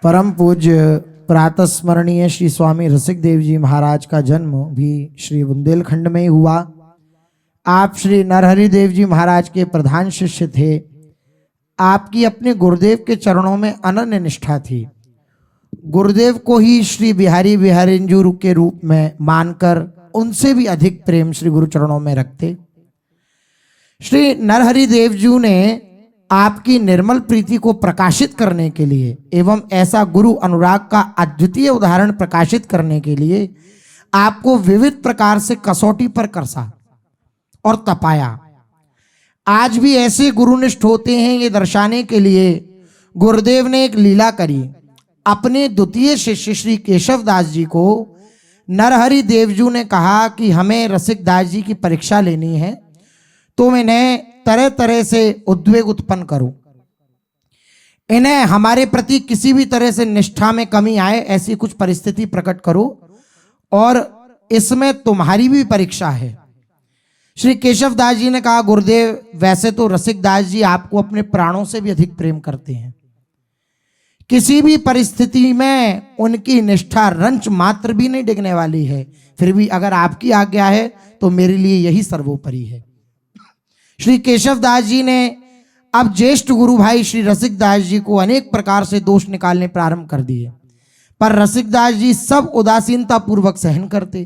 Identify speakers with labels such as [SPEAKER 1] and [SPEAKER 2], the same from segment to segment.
[SPEAKER 1] परम पूज्य प्रातः स्मरणीय श्री स्वामी रसिक देव जी महाराज का जन्म भी श्री बुंदेलखंड में ही हुआ। आप श्री नरहरि देव जी महाराज के प्रधान शिष्य थे। आपकी अपने गुरुदेव के चरणों में अनन्य निष्ठा थी। गुरुदेव को ही श्री बिहारी बिहारिंजू के रूप में मानकर उनसे भी अधिक प्रेम श्री गुरु चरणों में रखते। श्री नरहरि देव जी ने आपकी निर्मल प्रीति को प्रकाशित करने के लिए एवं ऐसा गुरु अनुराग का अद्वितीय उदाहरण प्रकाशित करने के लिए आपको विविध प्रकार से कसौटी पर करसा और तपाया। आज भी ऐसे गुरुनिष्ठ होते हैं, ये दर्शाने के लिए गुरुदेव ने एक लीला करी। अपने द्वितीय शिष्य श्री केशव दास जी को नरहरि देव जी ने कहा कि हमें रसिक दास जी की परीक्षा लेनी है, तो इन्हें तरह तरह से उद्वेग उत्पन्न करो, इन्हें हमारे प्रति किसी भी तरह से निष्ठा में कमी आए ऐसी कुछ परिस्थिति प्रकट करो, और इसमें तुम्हारी भी परीक्षा है। श्री केशव दास जी ने कहा, गुरुदेव वैसे तो रसिक दास जी आपको अपने प्राणों से भी अधिक प्रेम करते हैं, किसी भी परिस्थिति में उनकी निष्ठा रंच मात्र भी नहीं डिगने वाली है, फिर भी अगर आपकी आज्ञा है तो मेरे लिए यही सर्वोपरि है। श्री केशव दास जी ने अब ज्येष्ठ गुरु भाई श्री रसिक दास जी को अनेक प्रकार से दोष निकालने प्रारंभ कर दिए, पर रसिक दास जी सब उदासीनता पूर्वक सहन करते।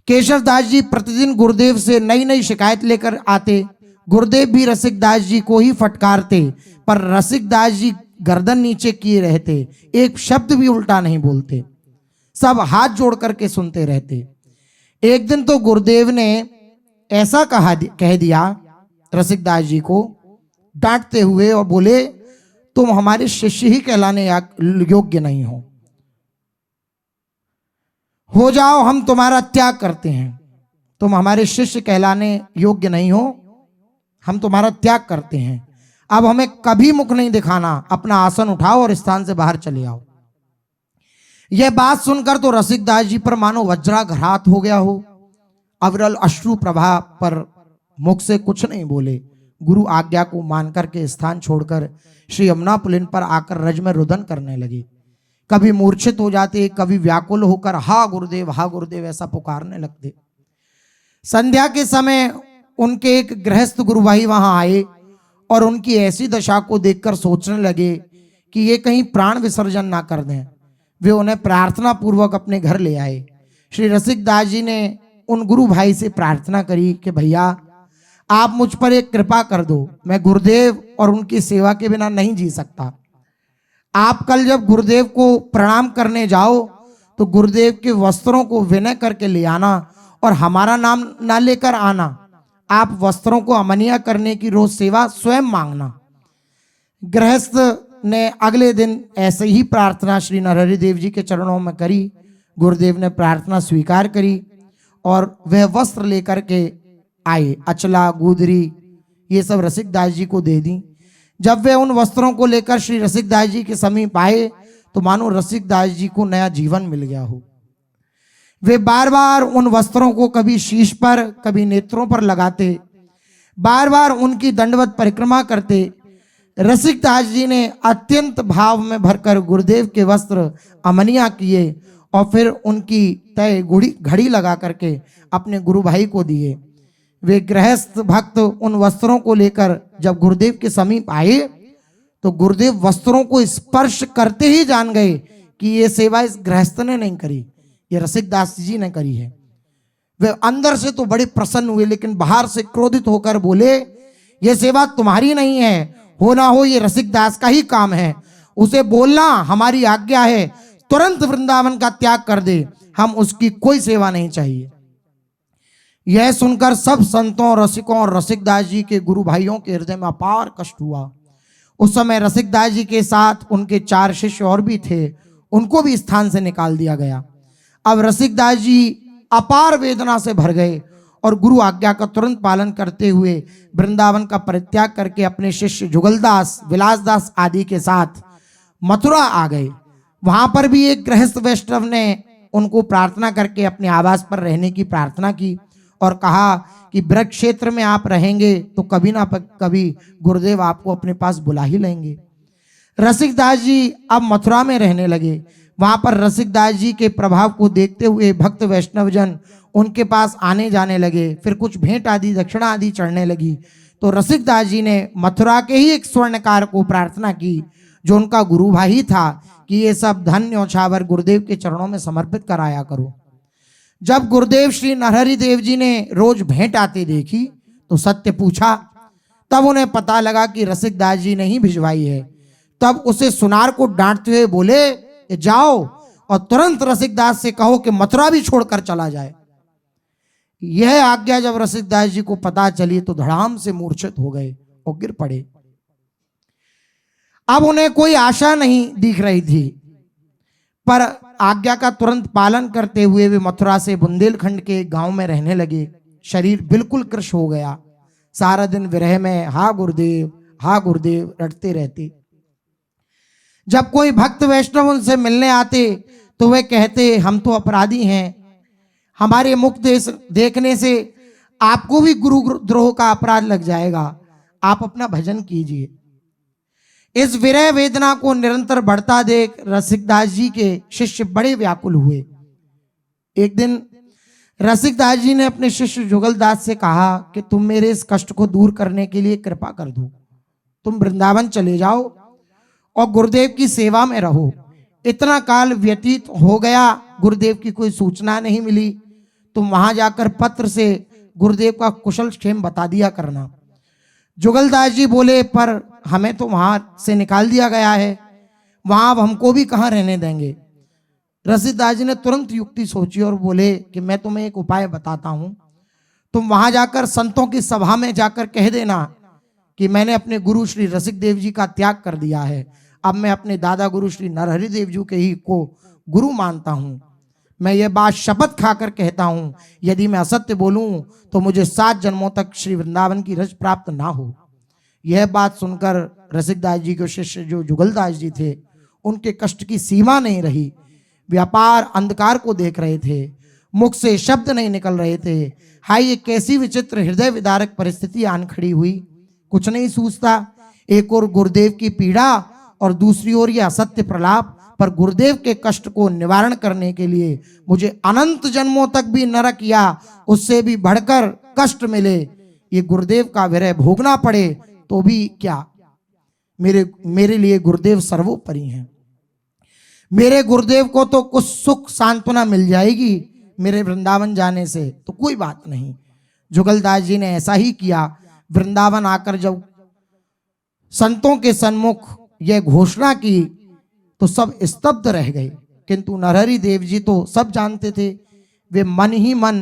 [SPEAKER 1] केशव दास जी प्रतिदिन गुरुदेव से नई नई शिकायत लेकर आते। गुरुदेव भी रसिक दास जी को ही फटकारते, पर रसिक दास जी गर्दन नीचे किए रहते, एक शब्द भी उल्टा नहीं बोलते, सब हाथ जोड़ करके सुनते रहते। एक दिन तो गुरुदेव ने ऐसा कह दिया रसिक दास जी को डांटते हुए, और बोले, तुम हमारे शिष्य ही कहलाने योग्य नहीं हो जाओ, हम तुम्हारा त्याग करते हैं। तुम हमारे शिष्य कहलाने योग्य नहीं हो, हम तुम्हारा त्याग करते हैं। अब हमें कभी मुख नहीं दिखाना, अपना आसन उठाओ और स्थान से बाहर चले आओ। यह बात सुनकर तो रसिक दास जी पर मानो वज्राघात हो गया हो। अविरल अश्रु प्रभा पर मुख से कुछ नहीं बोले। गुरु आज्ञा को मानकर के स्थान छोड़कर श्री यमुना पुलिन पर आकर रज में रुदन करने लगे। कभी मूर्छित हो जाते, कभी व्याकुल होकर हा गुरुदेव ऐसा पुकारने लगते। संध्या के समय उनके एक गृहस्थ गुरु भाई वहां आए और उनकी ऐसी दशा को देखकर सोचने लगे कि ये कहीं प्राण विसर्जन ना कर दें। वे उन्हें प्रार्थना पूर्वक अपने घर ले आए। श्री रसिक दास जी ने उन गुरु भाई से प्रार्थना करी कि भैया आप मुझ पर एक कृपा कर दो, मैं गुरुदेव और उनकी सेवा के बिना नहीं जी सकता। आप कल जब गुरुदेव को प्रणाम करने जाओ तो गुरुदेव के वस्त्रों को विनय करके ले आना और हमारा नाम ना लेकर आना। आप वस्त्रों को अमनिया करने की रोज सेवा स्वयं मांगना। गृहस्थ ने अगले दिन ऐसे ही प्रार्थना श्री नरहरि देव जी के चरणों में करी। गुरुदेव ने प्रार्थना स्वीकार करी और वह वस्त्र लेकर के आए। अचला गुदरी ये सब रसिक दास जी को दे दी। जब वे उन वस्त्रों को लेकर श्री रसिक दास जी के समीप आए तो मानो रसिक दास जी को नया जीवन मिल गया हो। वे बार बार उन वस्त्रों को कभी शीश पर कभी नेत्रों पर लगाते, बार बार उनकी दंडवत परिक्रमा करते। रसिक दास जी ने अत्यंत भाव में भरकर गुरुदेव के वस्त्र अमनिया किए और फिर उनकी तय घड़ी लगा करके अपने गुरु भाई को दिए। वे गृहस्थ भक्त उन वस्त्रों को लेकर जब गुरुदेव के समीप आए तो गुरुदेव वस्त्रों को स्पर्श करते ही जान गए कि ये सेवा इस गृहस्थ ने नहीं करी, ये रसिक दास जी ने करी है। वे अंदर से तो बड़े प्रसन्न हुए, लेकिन बाहर से क्रोधित होकर बोले, ये सेवा तुम्हारी नहीं है, हो ना हो ये रसिक दास का ही काम है। उसे बोलना हमारी आज्ञा है, तुरंत वृंदावन का त्याग कर दे, हम उसकी कोई सेवा नहीं चाहिए। यह सुनकर सब संतों, रसिकों और रसिक दास जी के गुरु भाइयों के हृदय में अपार कष्ट हुआ। उस समय रसिक दास जी के साथ उनके 4 शिष्य और भी थे, उनको भी स्थान से निकाल दिया गया। अब रसिक दास जी अपार वेदना से भर गए और गुरु आज्ञा का तुरंत पालन करते हुए वृंदावन का परित्याग करके अपने शिष्य जुगलदास, विलासदास आदि के साथ मथुरा आ गए। वहां पर भी एक गृहस्थ वैष्णव ने उनको प्रार्थना करके अपने आवास पर रहने की प्रार्थना की और कहा कि ब्रज क्षेत्र में आप रहेंगे तो कभी ना कभी गुरुदेव आपको अपने पास बुला ही लेंगे। रसिकदास जी अब मथुरा में रहने लगे। वहां पर रसिकदास जी के प्रभाव को देखते हुए भक्त वैष्णवजन उनके पास आने जाने लगे। फिर कुछ भेंट आदि दक्षिणा आदि चढ़ने लगी। तो रसिकदास जी ने मथुरा के ही एक स्वर्णकार को प्रार्थना की, जो उनका गुरु भाई था, कि ये सब धन न्यौछावर गुरुदेव के चरणों में समर्पित कराया करो। जब गुरुदेव श्री नरहरि देव जी ने रोज भेंट आते देखी तो सत्य पूछा। तब उन्हें पता लगा कि रसिकदास जी ने ही भिजवाई है। तब उसे सुनार को डांटते हुए बोले, जाओ और तुरंत रसिकदास से कहो कि मथुरा भी छोड़कर चला जाए। यह आज्ञा जब रसिकदास जी को पता चली तो धड़ाम से मूर्छित हो गए और गिर पड़े। अब उन्हें कोई आशा नहीं दिख रही थी, पर आज्ञा का तुरंत पालन करते हुए वे मथुरा से बुंदेलखंड के गांव में रहने लगे। शरीर बिल्कुल कृश हो गया। सारा दिन विरह में हा गुरुदेव रटते रहते। जब कोई भक्त वैष्णव उनसे मिलने आते तो वे कहते, हम तो अपराधी हैं, हमारे मुख देखने से आपको भी गुरुद्रोह का अपराध लग जाएगा, आप अपना भजन कीजिए। इस विरह वेदना को निरंतर बढ़ता देख रसिकदास जी के शिष्य बड़े व्याकुल हुए। एक दिन रसिकदास जी ने अपने शिष्य जुगलदास से कहा कि तुम मेरे इस कष्ट को दूर करने के लिए कृपा कर दो, तुम वृंदावन चले जाओ और गुरुदेव की सेवा में रहो। इतना काल व्यतीत हो गया, गुरुदेव की कोई सूचना नहीं मिली, तुम वहां जाकर पत्र से गुरुदेव का कुशल क्षेम बता दिया करना। जुगलदास जी बोले, पर हमें तो वहां से निकाल दिया गया है, वहां अब हमको भी कहां रहने देंगे। रसिकदास जी ने तुरंत युक्ति सोची और बोले कि मैं तुम्हें एक उपाय बताता हूं, तुम वहां जाकर संतों की सभा में जाकर कह देना कि मैंने अपने गुरु श्री रसिक देव जी का त्याग कर दिया है, अब मैं अपने दादा गुरु श्री नरहरि देव जी के ही को गुरु मानता हूं। मैं ये बात शपथ खाकर कहता हूं, यदि मैं असत्य बोलूं तो मुझे 7 जन्मों तक श्री वृंदावन की रज प्राप्त ना हो। यह बात सुनकर रसिकदास जी के शिष्य जो जुगलदास जी थे, उनके कष्ट की सीमा नहीं रही। व्यापार अंधकार को देख रहे थे, मुख से शब्द नहीं निकल रहे थे। हाय, ये कैसी विचित्र हृदय विदारक परिस्थिति आन खड़ी हुई। कुछ नहीं सूझता, एक और गुरुदेव की पीड़ा और दूसरी ओर यह असत्य प्रलाप। पर गुरुदेव के कष्ट को निवारण करने के लिए मुझे अनंत जन्मों तक भी नरक या उससे भी बढ़कर कष्ट मिले, ये गुरुदेव का विरह भोगना पड़े तो भी क्या, मेरे लिए गुरुदेव सर्वोपरि हैं। मेरे गुरुदेव को तो कुछ सुख सांत्वना मिल जाएगी मेरे वृंदावन जाने से, तो कोई बात नहीं। जुगलदास जी ने ऐसा ही किया। वृंदावन आकर जब संतों के सन्मुख यह घोषणा की तो सब स्तब्ध रह गए, किंतु नरहरि देव जी तो सब जानते थे। वे मन ही मन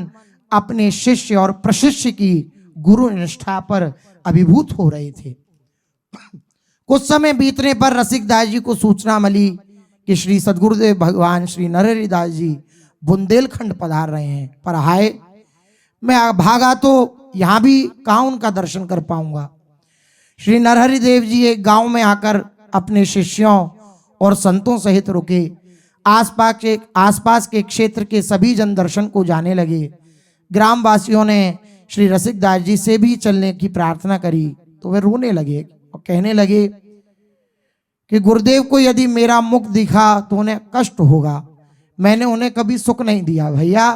[SPEAKER 1] अपने शिष्य और प्रशिष्य की गुरु निष्ठा पर अभिभूत हो रहे थे। कुछ समय बीतने पर रसिकदास जी को सूचना मिली कि श्री सद्गुरुदेव भगवान श्री नरहरि दास जी बुंदेलखंड पधार रहे हैं। पर हाय, मैं भागा तो यहां भी कहां उनका दर्शन कर पाऊंगा। श्री नरहरि देव जी एक गांव में आकर अपने शिष्यों और संतों सहित रुके। आसपास के क्षेत्र के सभी जन दर्शन को जाने लगे। ग्रामवासियों ने श्री रसिकदास जी से भी चलने की प्रार्थना करी तो वे रोने लगे और कहने लगे कि गुरुदेव को यदि मेरा मुख दिखा तो उन्हें कष्ट होगा, मैंने उन्हें कभी सुख नहीं दिया। भैया,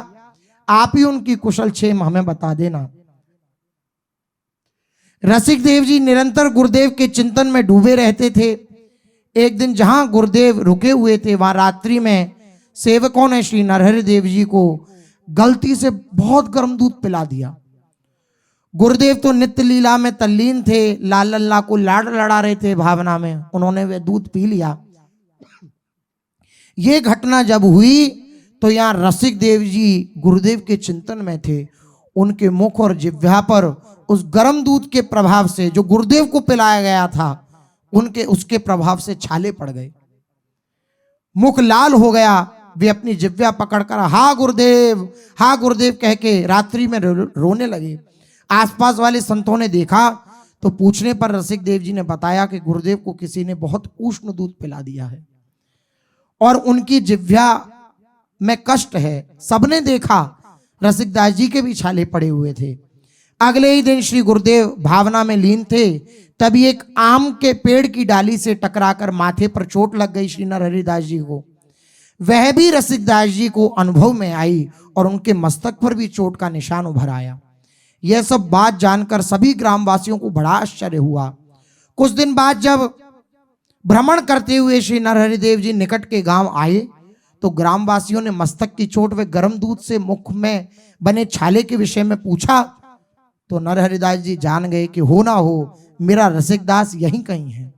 [SPEAKER 1] आप ही उनकी कुशल क्षेम हमें बता देना। रसिक देव जी निरंतर गुरुदेव के चिंतन में डूबे रहते थे। एक दिन जहां गुरुदेव रुके हुए थे वहां रात्रि में सेवकों ने श्री नरहरि देव जी को गलती से बहुत गर्म दूध पिला दिया। गुरुदेव तो नित्य लीला में तल्लीन थे, लाल लल्ला को लाड़ लड़ा रहे थे भावना में, उन्होंने वे दूध पी लिया। ये घटना जब हुई तो यहाँ रसिक देव जी गुरुदेव के चिंतन में थे। उनके मुख और जिह्वा पर उस गर्म दूध के प्रभाव से जो गुरुदेव को पिलाया गया था उसके प्रभाव से छाले पड़ गए, मुख लाल हो गया। वे अपनी जिह्वा पकड़कर हा गुरुदेव कह के रात्रि में रोने लगे। आसपास वाले संतों ने देखा तो पूछने पर रसिक देव जी ने बताया कि गुरुदेव को किसी ने बहुत उष्ण दूध पिला दिया है और उनकी जिह्वा में कष्ट है। सबने देखा, रसिकदास जी के भी छाले पड़े हुए थे। अगले ही दिन श्री गुरुदेव भावना में लीन थे, तभी एक आम के पेड़ की डाली से टकराकर माथे पर चोट लग गई श्री नरहरिदास जी को। वह भी रसिकदास जी को अनुभव में आई और उनके मस्तक पर भी चोट का निशान उभर आया। यह सब बात जानकर सभी ग्रामवासियों को बड़ा आश्चर्य हुआ। कुछ दिन बाद जब भ्रमण करते हुए श्री नरहरिदेव जी निकट के गांव आए तो ग्रामवासियों ने मस्तक की चोट व गर्म दूध से मुख में बने छाले के विषय में पूछा तो नरहरिदास जी जान गए कि हो ना हो मेरा रसिकदास यहीं कहीं है।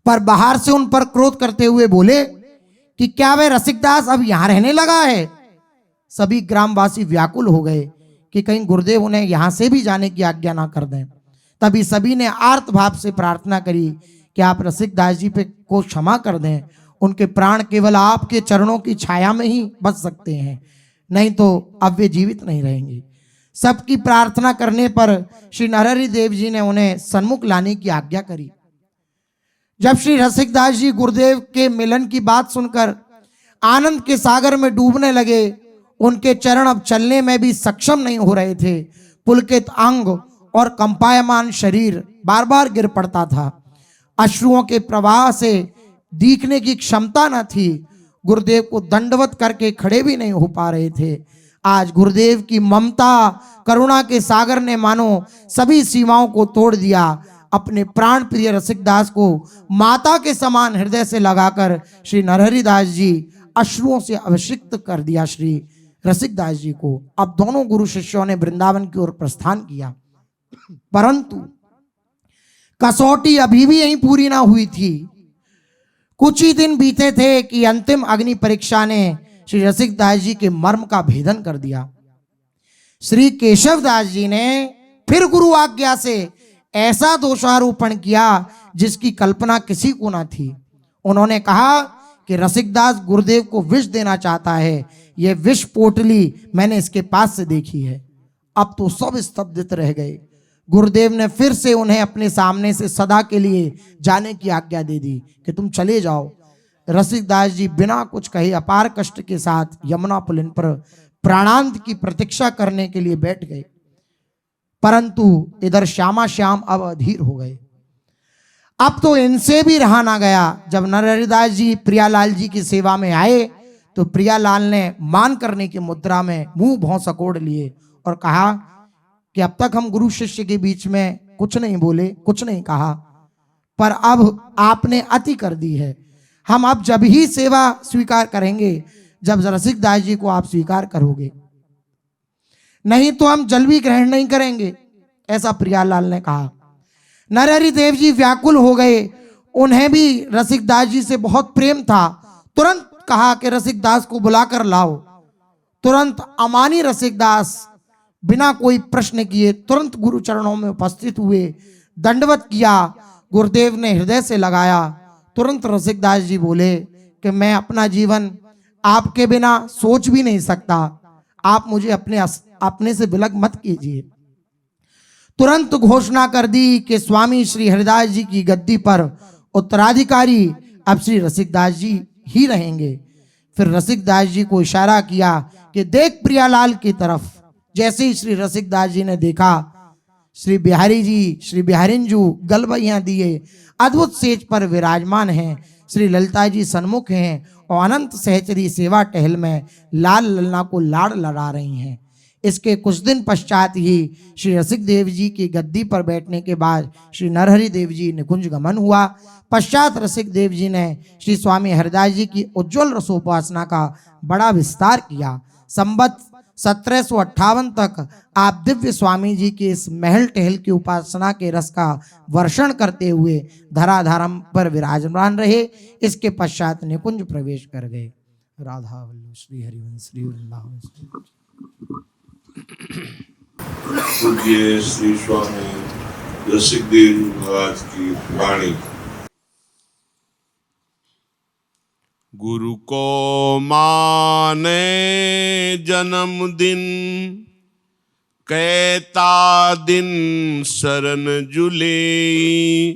[SPEAKER 1] पर बाहर से उन पर क्रोध करते हुए बोले कि क्या वह रसिकदास अब यहां रहने लगा है। सभी ग्रामवासी व्याकुल हो गए कि कहीं गुरुदेव उन्हें यहां से भी जाने की आज्ञा ना कर दें। तभी सभी ने आर्त भाव से प्रार्थना करी कि आप रसिकदास जी पे को क्षमा कर दें, उनके प्राण केवल आपके चरणों की छाया में ही बच सकते हैं, नहीं तो अब वे जीवित नहीं रहेंगे। सबकी प्रार्थना करने पर श्री नरहरिदेव जी ने उन्हें सन्मुख लाने की आज्ञा करी। जब श्री रसिकदास जी गुरुदेव के मिलन की बात सुनकर आनंद के सागर में डूबने लगे, उनके चरण अब चलने में भी सक्षम नहीं हो रहे थे। पुलकित अंग और कंपायमान शरीर बार बार गिर पड़ता था। अश्रुओं के प्रवाह से दिखने की क्षमता न थी। गुरुदेव को दंडवत करके खड़े भी नहीं हो पा रहे थे। आज गुरुदेव की ममता करुणा के सागर ने मानो सभी सीमाओं को तोड़ दिया। अपने प्राण प्रिय रसिकदास को माता के समान हृदय से लगाकर श्री नरहरिदास जी अश्रुओं से अभिषिक्त कर दिया श्री रसिकदास जी को। अब दोनों गुरु शिष्यों ने वृंदावन की ओर प्रस्थान किया, परंतु कसौटी अभी भी यहीं पूरी ना हुई थी। कुछ ही दिन बीते थे कि अंतिम अग्नि परीक्षा ने श्री रसिकदास जी के मर्म का भेदन कर दिया। श्री केशवदास जी ने फिर गुरु आज्ञा से ऐसा दोषारोपण किया जिसकी कल्पना किसी को ना थी। उन्होंने कहा कि रसिकदास गुरुदेव को विष देना चाहता है। यह विष पोटली मैंने इसके पास से देखी है। अब तो सब स्तब्धित रह गए। गुरुदेव ने फिर से उन्हें अपने सामने से सदा के लिए जाने की आज्ञा दे दी कि तुम चले जाओ। रसिकदास जी बिना कुछ कहे अपार कष्ट के साथ यमुना पुलिन पर प्राणांत की प्रतीक्षा करने के लिए बैठ गए, परंतु इधर श्यामा श्याम अब अधीर हो गए। अब तो इनसे भी रहा ना गया। जब नरहरिदास जी प्रियालाल जी की सेवा में आए तो प्रियालाल ने मान करने की मुद्रा में मुंह भौं सकोड़ लिए और कहा कि अब तक हम गुरु शिष्य के बीच में कुछ नहीं बोले, कुछ नहीं कहा, पर अब आपने अति कर दी है। हम अब जब ही सेवा स्वीकार करेंगे जब रसिकदास जी को आप स्वीकार करोगे, नहीं तो हम जल भी ग्रहण नहीं करेंगे, ऐसा प्रियालाल ने कहा। नरहरिदेव जी व्याकुल हो गए। उन्हें भी रसिकदास जी से बहुत प्रेम था। तुरंत कहा कि रसिकदास को बुलाकर लाओ। तुरंत अमानी रसिकदास बिना कोई प्रश्न किए तुरंत गुरु चरणों में उपस्थित हुए, दंडवत किया। गुरुदेव ने हृदय से लगाया। तुरंत रसिकदास जी बोले कि मैं अपना जीवन आपके बिना सोच भी नहीं सकता, आप मुझे अपने से विलग मत कीजिए। तुरंत घोषणा कर दी कि स्वामी श्री हरिदास जी की गद्दी पर उत्तराधिकारी अब श्री रसिकदास जी ही रहेंगे। फिर रसिकदास जी को इशारा किया कि देख प्रियालाल की तरफ। जैसे ही श्री रसिकदास जी ने देखा, श्री बिहारी जी, श्री बिहारिंजू गलबैया दिए अद्भुत सेज पर विराजमान हैं। श्री ललिता जी सन्मुख हैं और अनंत सहचरी सेवा टहल में लाल ललना को लाड़ लड़ा रही हैं। इसके कुछ दिन पश्चात ही श्री रसिकदेव जी की गद्दी पर बैठने के बाद श्री नरहरि देव जी निकुंज गमन हुआ। पश्चात रसिकदेव जी ने श्री स्वामी हरिदास जी की उज्ज्वल रसोपासना का बड़ा विस्तार किया। संबत 1758 तक आप दिव्य स्वामी जी के इस महल टहल की उपासना के रस का वर्षण करते हुए धराधारम पर विराजमान रहे। इसके पश्चात निकुंज प्रवेश कर गए। राधा वल्लभ श्री हरिवंश श्री वृंदावन।
[SPEAKER 2] पूज्य श्री स्वामी रसिकदेव महाराज की वाणी। गुरु को माने जन्मदिन, कहता दिन शरण जुले,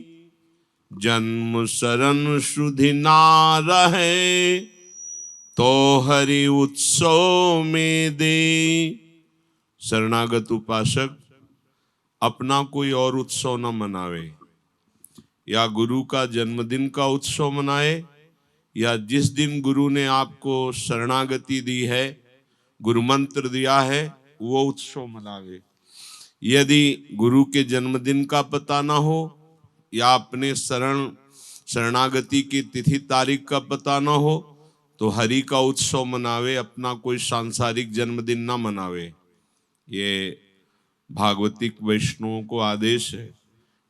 [SPEAKER 2] जन्म शरण शुद्धि ना रहे तो हरि उत्सव में दे। शरणागत उपासक अपना कोई और उत्सव न मनावे, या गुरु का जन्मदिन का उत्सव मनाए, या जिस दिन गुरु ने आपको शरणागति दी है, गुरु मंत्र दिया है, वो उत्सव मनावे। यदि गुरु के जन्मदिन का पता ना हो या अपने शरणागति की तिथि तारीख का पता ना हो तो हरि का उत्सव मनावे, अपना कोई सांसारिक जन्मदिन ना मनावे। ये भागवतिक वैष्णवों को आदेश है।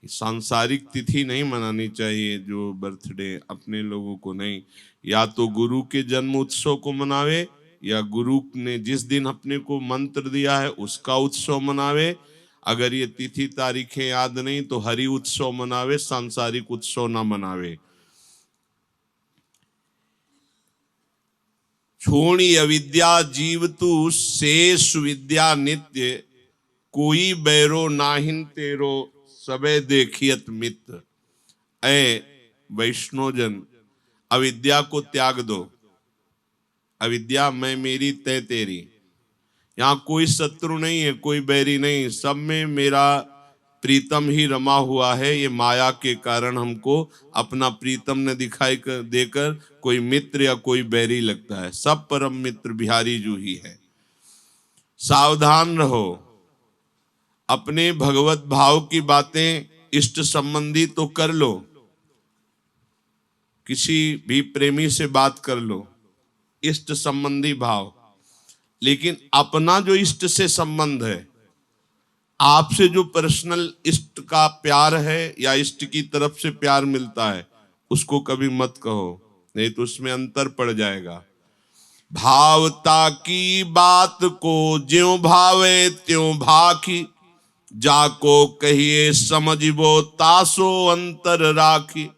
[SPEAKER 2] सांसारिक तिथि नहीं मनानी चाहिए, जो बर्थडे अपने लोगों को नहीं। या तो गुरु के जन्म उत्सव को मनावे, या गुरु ने जिस दिन अपने को मंत्र दिया है उसका उत्सव मनावे। अगर ये तिथि तारीखें याद नहीं तो हरि उत्सव मनावे, सांसारिक उत्सव ना मनावे। छोड़ी अविद्या जीव तू शेष विद्या नित्य, कोई बैरो नाहिन तेरो सबे देखियत मित्र। ऐ वैष्णोजन, अविद्या को त्याग दो। अविद्या मैं मेरी तय तेरी। यहाँ कोई शत्रु नहीं है, कोई बैरी नहीं, सब में मेरा प्रीतम ही रमा हुआ है। ये माया के कारण हमको अपना प्रीतम ने दिखाई देकर कोई मित्र या कोई बैरी लगता है। सब परम मित्र बिहारी जू ही है। सावधान रहो। अपने भगवत भाव की बातें इष्ट संबंधी तो कर लो, किसी भी प्रेमी से बात कर लो, इष्ट संबंधी भाव। लेकिन अपना जो इष्ट से संबंध है, आपसे जो पर्सनल इष्ट का प्यार है या इष्ट की तरफ से प्यार मिलता है, उसको कभी मत कहो, नहीं तो उसमें अंतर पड़ जाएगा। भावता की बात को ज्यों भावे त्यों भाखी, जाको कहिए समझिबो तासो अंतर राखी।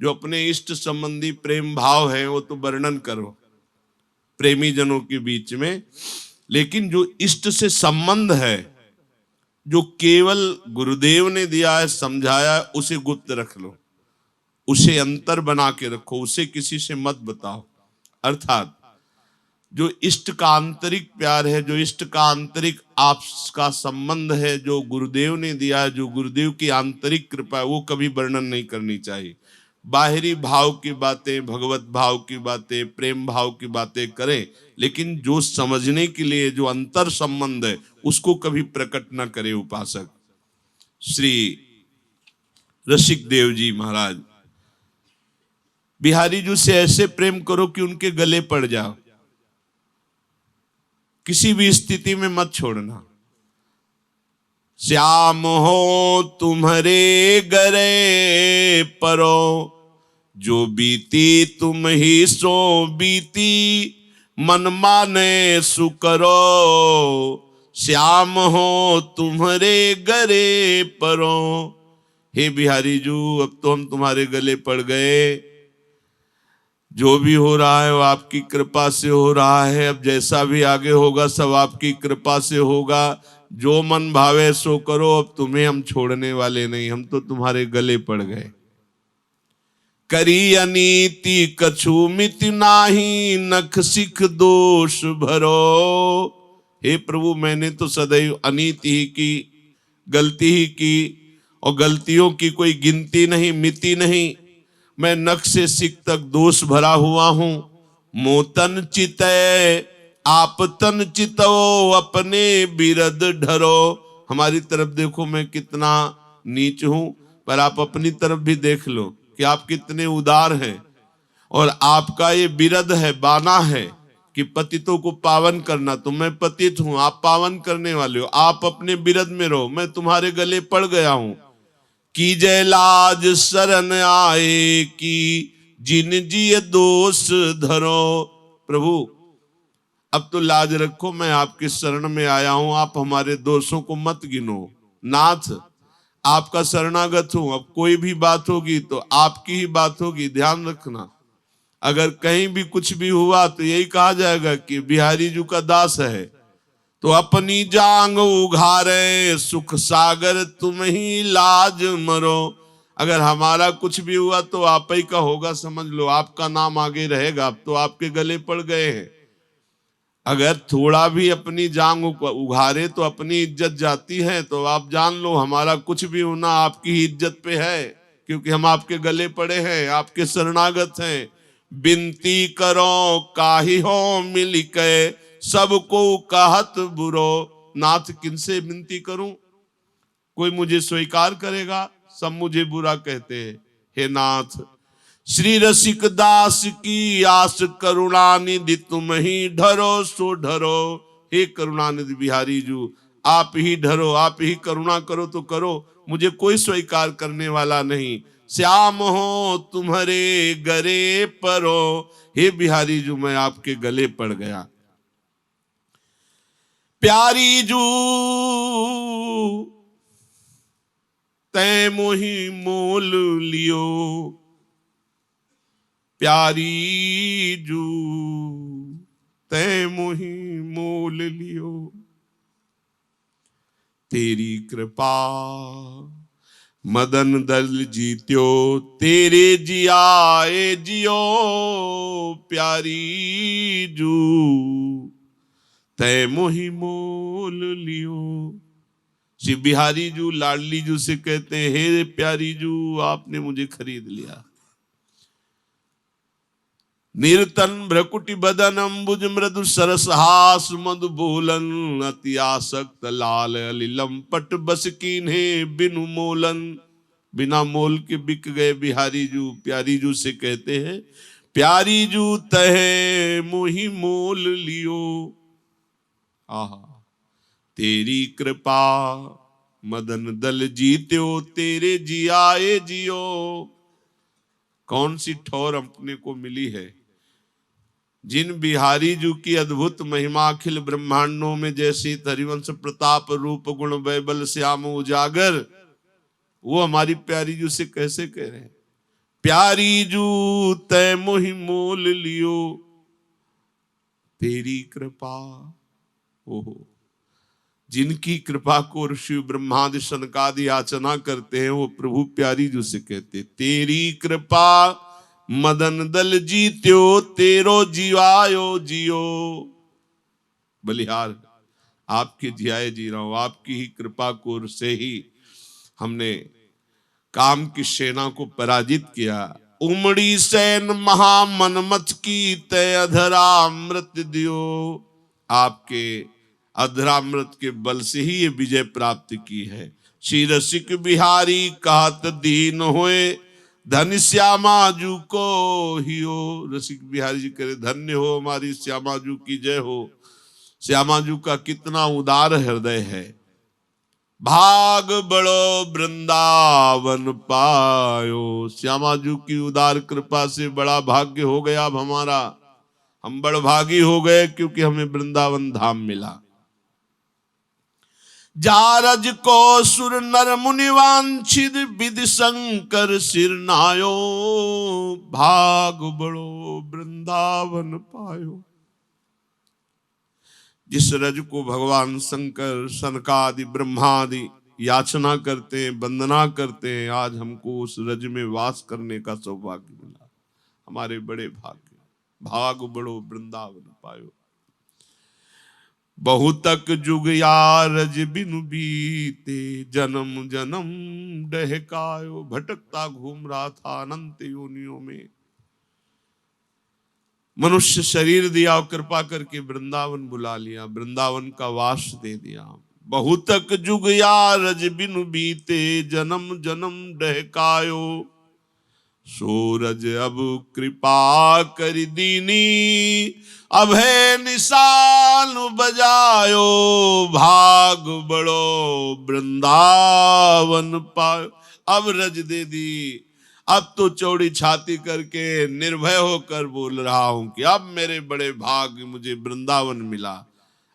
[SPEAKER 2] जो अपने इष्ट संबंधी प्रेम भाव है वो तो वर्णन करो प्रेमी जनों के बीच में, लेकिन जो इष्ट से संबंध है, जो केवल गुरुदेव ने दिया है, समझाया है, उसे गुप्त रख लो, उसे अंतर बना के रखो, उसे किसी से मत बताओ। अर्थात जो इष्ट का आंतरिक प्यार है, जो इष्ट का आंतरिक आपका संबंध है, जो गुरुदेव ने दिया है, जो गुरुदेव की आंतरिक कृपा है, वो कभी वर्णन नहीं करनी चाहिए। बाहरी भाव की बातें, भगवत भाव की बातें, प्रेम भाव की बातें करें, लेकिन जो समझने के लिए जो अंतर संबंध है उसको कभी प्रकट न करे उपासक। श्री रसिक देव जी महाराज, बिहारी जी से ऐसे प्रेम करो कि उनके गले पड़ जाओ, किसी भी स्थिति में मत छोड़ना। श्याम हो तुम्हारे गरे परो, जो बीती तुम ही सो बीती, मन माने सुकरो। श्याम हो तुम्हारे गरे परो। हे बिहारी जू, अब तो हम तुम्हारे गले पड़ गए। जो भी हो रहा है वो आपकी कृपा से हो रहा है। अब जैसा भी आगे होगा सब आपकी कृपा से होगा। जो मन भावे सो करो। अब तुम्हें हम छोड़ने वाले नहीं, हम तो तुम्हारे गले पड़ गए। करी अनीति कछु मिति नाही, नख सिख दोष भरो। हे प्रभु, मैंने तो सदैव अनीति ही की, गलती ही की, और गलतियों की कोई गिनती नहीं, मिति नहीं। मैं नख से सिख तक दोष भरा हुआ हूं। मोतन चितय आप तन चितो, अपने बिरद ढरो। हमारी तरफ देखो मैं कितना नीच हूं, पर आप अपनी तरफ भी देख लो कि आप कितने उदार हैं। और आपका ये बिरद है, बाना है कि पतितों को पावन करना। तो मैं पतित हूं, आप पावन करने वाले हो। आप अपने बिरद में रहो, मैं तुम्हारे गले पड़ गया हूं। की जय लाज शरण आए, की जिन जिय दोष धरो। प्रभु, अब तो लाज रखो, मैं आपके शरण में आया हूं, आप हमारे दोषों को मत गिनो। नाथ, आपका शरणागत हूं। अब कोई भी बात होगी तो आपकी ही बात होगी, ध्यान रखना। अगर कहीं भी कुछ भी हुआ तो यही कहा जाएगा कि बिहारी जी का दास है। तो अपनी जांग उघारे, सुख सागर तुम ही लाज मरो। अगर हमारा कुछ भी हुआ तो आप ही का होगा, समझ लो, आपका नाम आगे रहेगा। अब तो आपके गले पड़ गए हैं। अगर थोड़ा भी अपनी जांग उघारे तो अपनी इज्जत जाती है। तो आप जान लो हमारा कुछ भी होना आपकी ही इज्जत पे है, क्योंकि हम आपके गले पड़े हैं, आपके शरणागत हैं। बिनती करो काहि हो मिल के, सबको कहत बुरो। नाथ किनसे विनती करूं, कोई मुझे स्वीकार करेगा? सब मुझे बुरा कहते हैं। हे नाथ, श्री रसिक दास की आस करुणानिधि तुम ही ढरो सो ढरो। हे करुणानिधि बिहारी जू, आप ही ढरो, आप ही करुणा करो तो करो, मुझे कोई स्वीकार करने वाला नहीं। श्याम हो तुम्हारे गरे परो। हे बिहारी जू, मैं आपके गले पड़ गया। प्यारी जू तै मोहि मोल लियो, प्यारी जू तै मोहि मोल लियो। तेरी कृपा मदन दल जीत्यो, तेरे जियाए जियो। प्यारी जू तै मोहि मोल लियो। श्री बिहारी जू लाडली जू से कहते हैं, हे प्यारी जू, आपने मुझे खरीद लिया। नीरतन भ्रकुटि बदन अम्बुज मृदु सरसहास मधु बोलन, अति आसक्त लाल अलिलम पट बस कीन्हे बिनु मोलन। बिना मोल के बिक गए बिहारी जू। प्यारी जू से कहते हैं, प्यारी जू तहे मोहि मोल लियो। आहा, तेरी कृपा मदन दल जीत्यो, तेरे जियाए जियो। कौन सी ठौर अपने को मिली है? जिन बिहारी जू की अद्भुत महिमा अखिल ब्रह्मांडों में जैसी हरिवंश प्रताप रूप गुण वैबल श्याम उजागर, वो हमारी प्यारी जू से कैसे कह रहे हैं? प्यारी जू तै मोहि मोल लियो, तेरी कृपा। ओहो, जिनकी कृपा को ऋषि ब्रह्मादि सनकादि याचना करते हैं, वो प्रभु प्यारी जू से कहते, तेरी कृपा मदन दल जीत्यो, तेरो जीवायो जियो। बलिहार, आपके जियाए जी रहा हूं, आपकी ही कृपा को से ही हमने काम की सेना को पराजित किया। उमड़ी सैन महामनमथ की तय अधरामृत दियो। आपके अधरामृत के बल से ही ये विजय प्राप्त की है। श्री रसिक बिहारी कहत दीन होए, धन श्यामाजू को हियो। रसिक बिहारी जी करे, धन्य हो हमारी श्यामाजू की जय हो। श्यामाजू का कितना उदार हृदय है। भाग बड़ो वृंदावन पायो। श्यामाजू की उदार कृपा से बड़ा भाग्य हो गया अब हमारा। हम बड़ भागी हो गए क्योंकि हमें वृंदावन धाम मिला। जारज को सुर नर मुनि वांछित विधि शंकर सिरनायो। भाग बड़ो वृंदावन पायो। जिस रज को भगवान शंकर सनकादि ब्रह्मादि याचना करते हैं, वंदना करते हैं, आज हमको उस रज में वास करने का सौभाग्य मिला। हमारे बड़े भाग्य। भाग बड़ो वृंदावन पायो। बहुतक जुग यारज बिनु बीते, जन्म जन्म डहकायो। भटकता घूम रहा था अनंत योनियों में, मनुष्य शरीर दिया और कृपा करके वृंदावन बुला लिया, वृंदावन का वास दे दिया। बहुतक जुग यारज बिनु बीते, जन्म जन्म डहकायो। सूरज अब कृपा कर दीनी, अभय निशान बजायो। भाग बड़ो वृंदावन पायो। अब रज दे दी, अब तो चौड़ी छाती करके निर्भय होकर बोल रहा हूं कि अब मेरे बड़े भाग्य, मुझे वृंदावन मिला।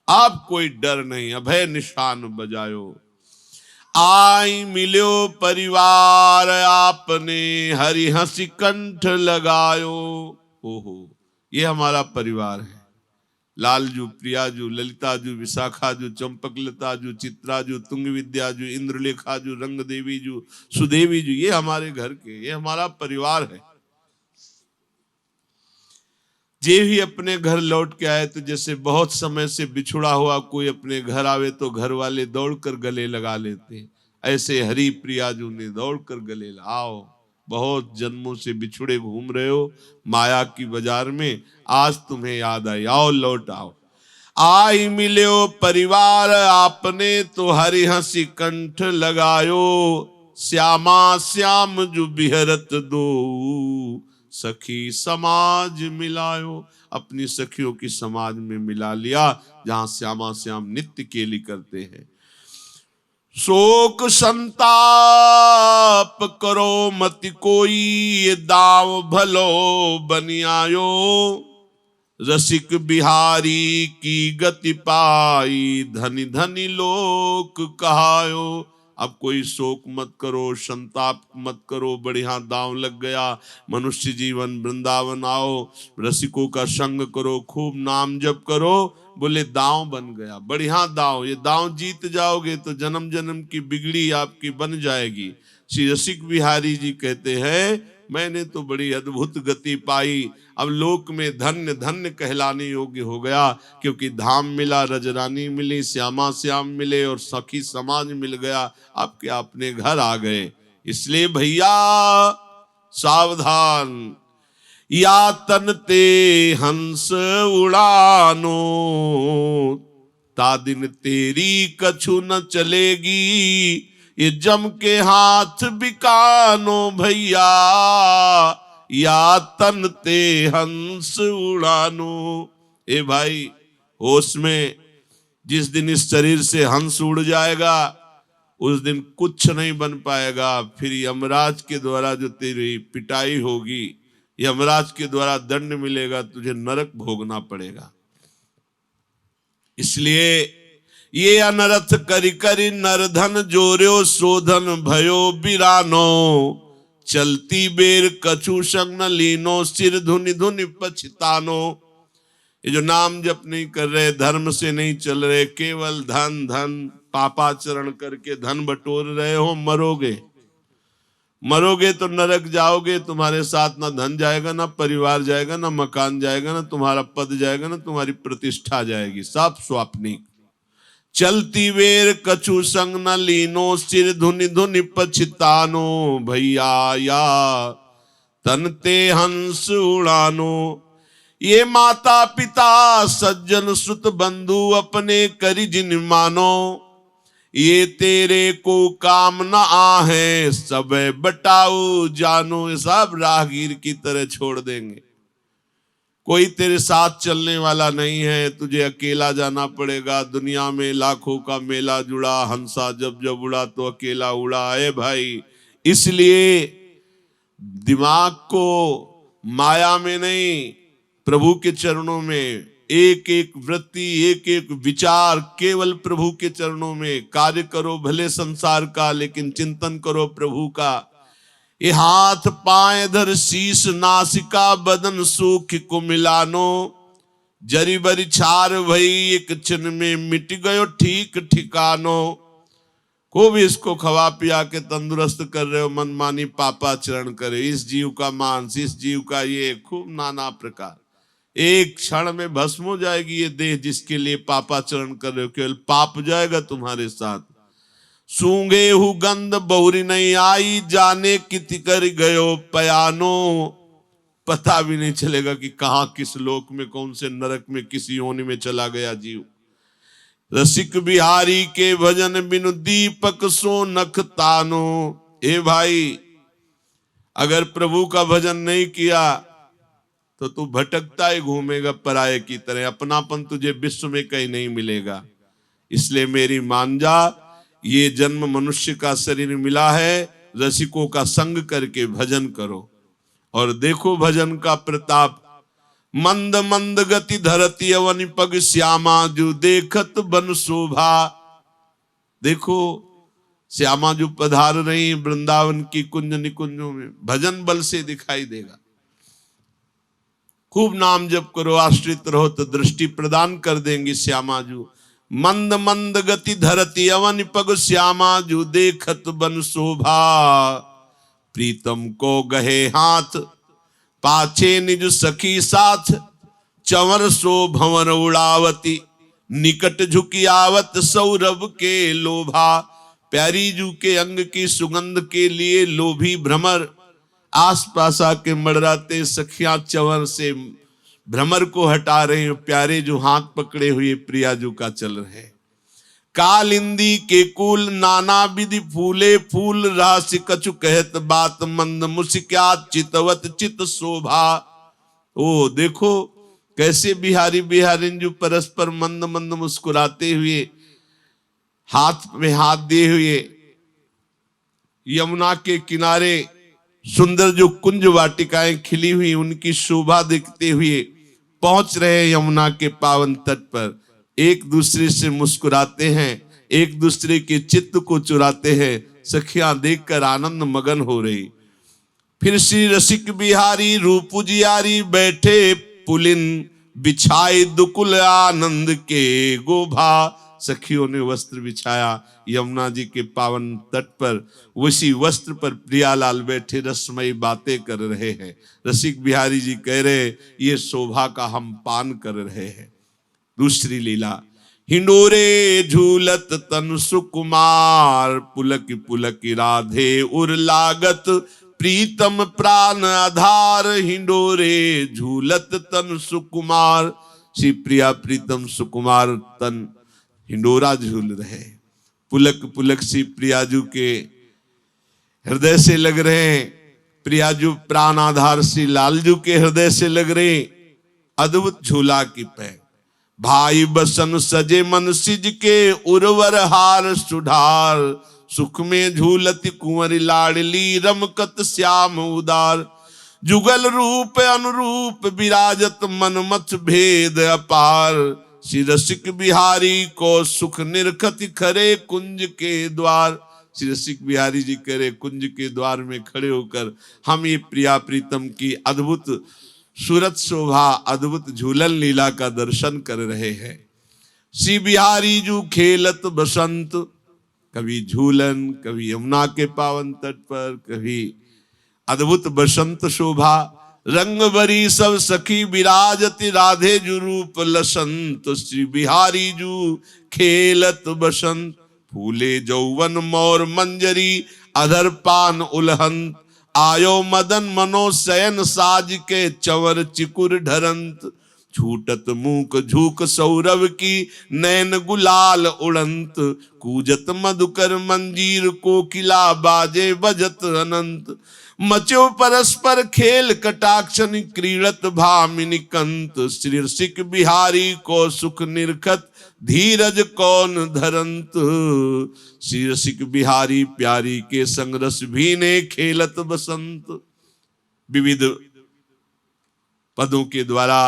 [SPEAKER 2] अब कोई डर नहीं, अभय निशान बजायो। आई मिलो परिवार आपने, हरि हंसी कंठ लगायो। ओहो, ये हमारा परिवार है। लालजू, प्रियाजू, ललिताजू, विशाखाजू, चंपकलताजू, चित्राजू, तुंग विद्याजू, इंद्रलेखाजू, रंग देवीजू, सुदेवीजू, ये हमारे घर के, ये हमारा परिवार है। जे ही अपने घर लौट के आए तो जैसे बहुत समय से बिछुड़ा हुआ कोई अपने घर आवे तो घर वाले दौड़कर गले लगा लेते हैं, ऐसे हरि प्रियाजू ने दौड़कर गले आओ, बहुत जन्मों से बिछुड़े घूम रहे हो माया की बाजार में, आज तुम्हें याद आई, आओ लौट आओ। आई मिल्यो परिवार आपने तो हरि हंसी कंठ लगायो, श्यामा श्याम जो बिहरत दो सखी समाज मिलायो। अपनी सखियों की समाज में मिला लिया जहां श्यामा श्याम नित्य केली करते हैं। शोक संताप करो मत कोई, ये दाव भलो बनियायो, रसिक बिहारी की गति पाई, धनी धनी लोक कहायो। अब कोई शोक मत करो, संताप मत करो, बढ़िया दांव लग गया, मनुष्य जीवन वृंदावन आओ, रसिकों का संग करो, खूब नाम जप करो, बोले दांव बन गया, बढ़िया दांव, ये दांव जीत जाओगे तो जन्म जन्म की बिगड़ी आपकी बन जाएगी। श्री रसिक बिहारी जी कहते हैं मैंने तो बड़ी अद्भुत गति पाई, अब लोक में धन्य धन्य कहलाने योग्य हो गया, क्योंकि धाम मिला, रजरानी मिली, श्यामा श्याम मिले और सखी समाज मिल गया, आपके अपने घर आ गए। इसलिए भैया सावधान, या तन ते हंस उड़ानो, ता दिन तेरी कछु न चलेगी, ये जम के हाथ बिकानो भैया, या तन ते हंस उड़ानो। ए भाई होश में, जिस दिन इस शरीर से हंस उड़ जाएगा उस दिन कुछ नहीं बन पाएगा, फिर यमराज के द्वारा जो तेरी पिटाई होगी, यमराज के द्वारा दंड मिलेगा, तुझे नरक भोगना पड़ेगा। इसलिए ये अनर्थ करी करी नरधन जोर्यो, शोधन भयो बिरानो, चलती बेर कछु संग न लीनो, सिर धुनि धुनि पछतानो। ये जो नाम जप नहीं कर रहे, धर्म से नहीं चल रहे, केवल धन धन पापाचरण करके धन बटोर रहे हो, मरोगे, मरोगे तो नरक जाओगे, तुम्हारे साथ ना धन जाएगा, ना परिवार जाएगा, ना मकान जाएगा, ना तुम्हारा पद जाएगा, ना तुम्हारी प्रतिष्ठा जाएगी, सब स्वाप्निक। चलती वेर कछु संग न लीनो, सिर धुनि धुनि पछतानो, भैया या तनते हंस उड़ानो। ये माता पिता सज्जन सुत बंधु अपने करी जिन मानो, ये तेरे को काम न आहे, सब बटाऊ जानो। सब राहगीर की तरह छोड़ देंगे, कोई तेरे साथ चलने वाला नहीं है, तुझे अकेला जाना पड़ेगा। दुनिया में लाखों का मेला जुड़ा, हंसा जब जब उड़ा तो अकेला उड़ा है भाई। इसलिए दिमाग को माया में नहीं, प्रभु के चरणों में, एक एक वृत्ति, एक एक विचार केवल प्रभु के चरणों में कार्य करो। भले संसार का, लेकिन चिंतन करो प्रभु का। ये हाथ पाए धर शीश, नासिका बदन सुख को मिलानो, जरी बरी छार भई एक क्षण में मिट गयो ठीक ठिकानो। को भी इसको खवा पिया के तंदुरुस्त कर रहे हो, मनमानी पापाचरण करे, इस जीव का मांस, इस जीव का ये, खूब नाना प्रकार। एक क्षण में भस्म हो जाएगी ये देह, जिसके लिए पापाचरण कर रहे हो, केवल पाप जाएगा तुम्हारे साथ। सूंगे हु गंध बहुरी नहीं आई, जाने किति कर गयो पयानो। पता भी नहीं चलेगा कि कहां, किस लोक में, कौन से नरक में, किस योनि में चला गया जीव। रसिक बिहारी के भजन बिनु दीपक सो नख तानो। ए भाई, अगर प्रभु का भजन नहीं किया तो तू भटकता ही घूमेगा पराये की तरह, अपनापन तुझे विश्व में कहीं नहीं मिलेगा। इसलिए मेरी मान जा, ये जन्म मनुष्य का शरीर मिला है, रसिकों का संग करके भजन करो और देखो भजन का प्रताप। मंद मंद गति धरती अवनि पग, श्यामा जो देखत बन शोभा। देखो श्यामा जो पधार रही वृंदावन की कुंज निकुंजों में, भजन बल से दिखाई देगा। खूब नाम जप करो, आश्रित रहो तो दृष्टि प्रदान कर देंगी श्यामा जू। मंद मंद गति धरती अवन पग, श्यामा जू देखत बन शोभा। प्रीतम को गहे हाथ, पाछे निज सखी साथ, चंवर सो भंवर उड़ावती, निकट झुकी आवत सौरभ के लोभा। प्यारी जू के अंग की सुगंध के लिए लोभी भ्रमर आस पास आके मड़राते सखियां चंवर से भ्रमर को हटा रहे हैं। प्यारे जो हाथ पकड़े हुए प्रियाजू का चल रहे। कालिंदी के कुल नाना विधि फूले, फूल राशि कछु कहत बात मंद मुस्क्या चितवत चित शोभा। ओ देखो कैसे बिहारी बिहारिन जो परस्पर मंद मंद मुस्कुराते हुए हाथ में हाथ दिए हुए यमुना के किनारे सुंदर जो कुंज वाटिकाएं खिली हुई उनकी शोभा देखते हुए पहुंच रहे यमुना के पावन तट पर। एक दूसरे से मुस्कुराते हैं, एक दूसरे के चित्त को चुराते हैं। सखियां देखकर आनंद मगन हो रही। फिर श्री रसिक बिहारी रूप जियारी बैठे पुलिन बिछाए दुकुल आनंद के गोभा। सखियों ने वस्त्र बिछाया यमुना जी के पावन तट पर। उसी वस्त्र पर प्रियालाल बैठे रसमयी बातें कर रहे हैं। रसिक बिहारी जी कह रहे ये शोभा का हम पान कर रहे हैं। दूसरी लीला हिंडोरे झूलत तन सुकुमार, पुलक पुलक राधे उर लागत प्रीतम प्राण आधार। हिंडोरे झूलत तन सुकुमार, श्री प्रिया प्रीतम सुकुमार तन हिंडोरा झूल रहे। पुलक पुलक सी प्रियाजू के हृदय से लग रहे हैं। प्रियाजू प्राण आधार सी लालजू के हृदय से लग रहे। अद्भुत झूला की पै भाई बसन सजे मन सिज के उर्वर हार सुधार। सुख में झूलती कुंवरी लाडली रमकत श्याम उदार। जुगल रूप अनुरूप विराजत मनमथ भेद अपार। श्री रसिक बिहारी को सुख निरखति खरे कुंज के द्वार। श्री रसिक बिहारी जी कह रहे कुंज के द्वार में खड़े होकर हम ये प्रिया प्रीतम की अद्भुत सूरत शोभा अद्भुत झूलन लीला का दर्शन कर रहे हैं। श्री बिहारी जू खेलत बसंत, कभी झूलन, कभी यमुना के पावन तट पर, कभी अद्भुत बसंत शोभा। रंग बरी सब सखी विराजति राधे जू रूप लसंत। श्री बिहारी जू खेलत बसंत, फूले जौवन मोर मंजरी अधर पान उलहंत। आयो मदन मनो शयन साज के चंवर चिकुर ढरंत। छूटत मूक झूक सौरभ की नैन गुलाल उड़ंत। कूजत मधुकर मंजीर कोकिला बाजे बजत अनंत। मचो परस्पर खेल कटाक्षन क्रीड़त भामिनी कंत। श्री रसिक बिहारी को सुख निरखत धीरज कौन धरंत। श्री रसिक बिहारी प्यारी के संग रस भीने खेलत बसंत। विविध पदों के द्वारा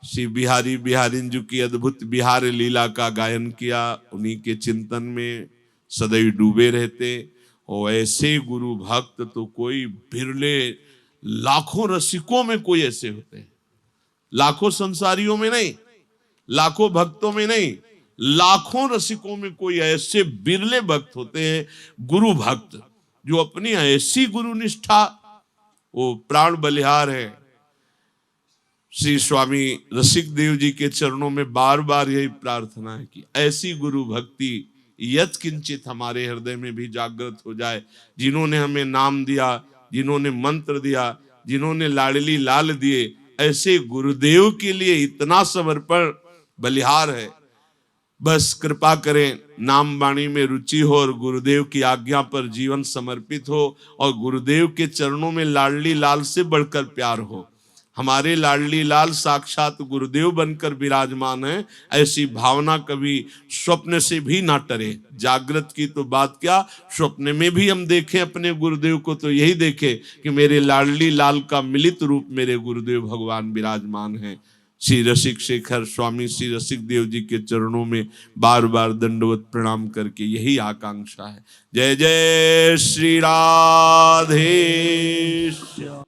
[SPEAKER 2] श्री बिहारी बिहारिंजू की अद्भुत बिहार लीला का गायन किया। उन्हीं के चिंतन में सदैव डूबे रहते। और ऐसे गुरु भक्त तो कोई बिरले, लाखों रसिकों में कोई ऐसे होते हैं। लाखों संसारियों में नहीं, लाखों भक्तों में नहीं, लाखों रसिकों में कोई ऐसे बिरले भक्त होते हैं गुरु भक्त जो अपनी ऐसी गुरु निष्ठा, वो प्राण बलिहार है। श्री स्वामी रसिक देव जी के चरणों में बार बार यही प्रार्थना है कि ऐसी गुरु भक्ति यत् किंचित हमारे हृदय में भी जागृत हो जाए। जिन्होंने हमें नाम दिया, जिन्होंने मंत्र दिया, जिन्होंने लाडली लाल दिए, ऐसे गुरुदेव के लिए इतना समर्पण बलिहार है। बस कृपा करें, नाम वाणी में रुचि हो और गुरुदेव की आज्ञा पर जीवन समर्पित हो और गुरुदेव के चरणों में लाडली लाल से बढ़कर प्यार हो। हमारे लाडली लाल साक्षात गुरुदेव बनकर विराजमान है। ऐसी भावना कभी स्वप्न से भी ना टरे। जागृत की तो बात क्या, स्वप्न में भी हम देखें अपने गुरुदेव को तो यही देखें कि मेरे लाडली लाल का मिलित रूप मेरे गुरुदेव भगवान विराजमान है। श्री रसिक शेखर स्वामी श्री रसिक देव जी के चरणों में बार बार दंडवत प्रणाम करके यही आकांक्षा है। जय जय श्री राधे।